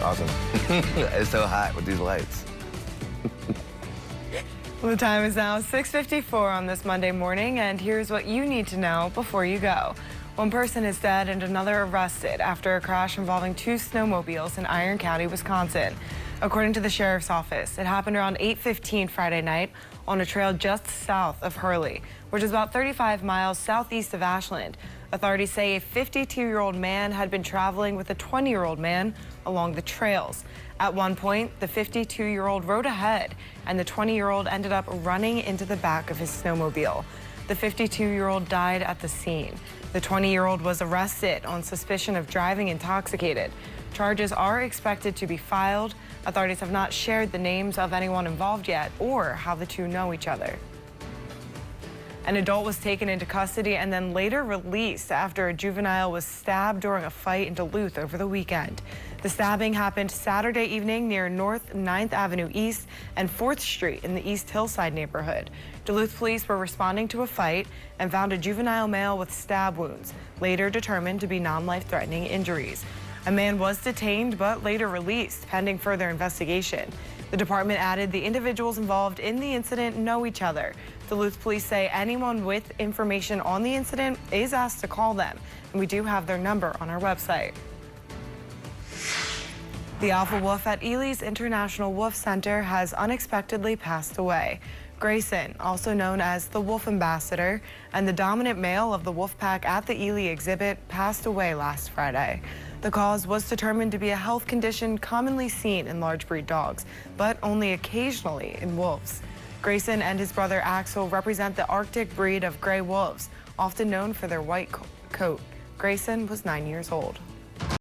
Awesome. It's so hot with these lights. The time is now 6:54 on this Monday morning, and here's what you need to know before you go. One person is dead and another arrested after a crash involving two snowmobiles in Iron County, Wisconsin. According to the sheriff's office, it happened around 8:15 Friday night on a trail just south of Hurley, which is about 35 miles southeast of Ashland. Authorities say a 52-year-old man had been traveling with a 20-year-old man along the trails. At one point, the 52-year-old rode ahead, and the 20-year-old ended up running into the back of his snowmobile. The 52-year-old died at the scene. The 20-year-old was arrested on suspicion of driving intoxicated. Charges are expected to be filed. Authorities have not shared the names of anyone involved yet or how the two know each other. An adult was taken into custody and then later released after a juvenile was stabbed during a fight in Duluth over the weekend. The stabbing happened Saturday evening near North 9th Avenue East and 4th Street in the East Hillside neighborhood. Duluth police were responding to a fight and found a juvenile male with stab wounds, later determined to be non-life-threatening injuries. A man was detained but later released pending further investigation. The department added the individuals involved in the incident know each other. Duluth police say anyone with information on the incident is asked to call them, and we do have their number on our website. The alpha wolf at Ely's International Wolf Center has unexpectedly passed away. Grayson, also known as the Wolf Ambassador, and the dominant male of the wolf pack at the Ely exhibit passed away last Friday. The cause was determined to be a health condition commonly seen in large breed dogs, but only occasionally in wolves. Grayson and his brother Axel represent the Arctic breed of gray wolves, often known for their white coat. Grayson was 9 years old.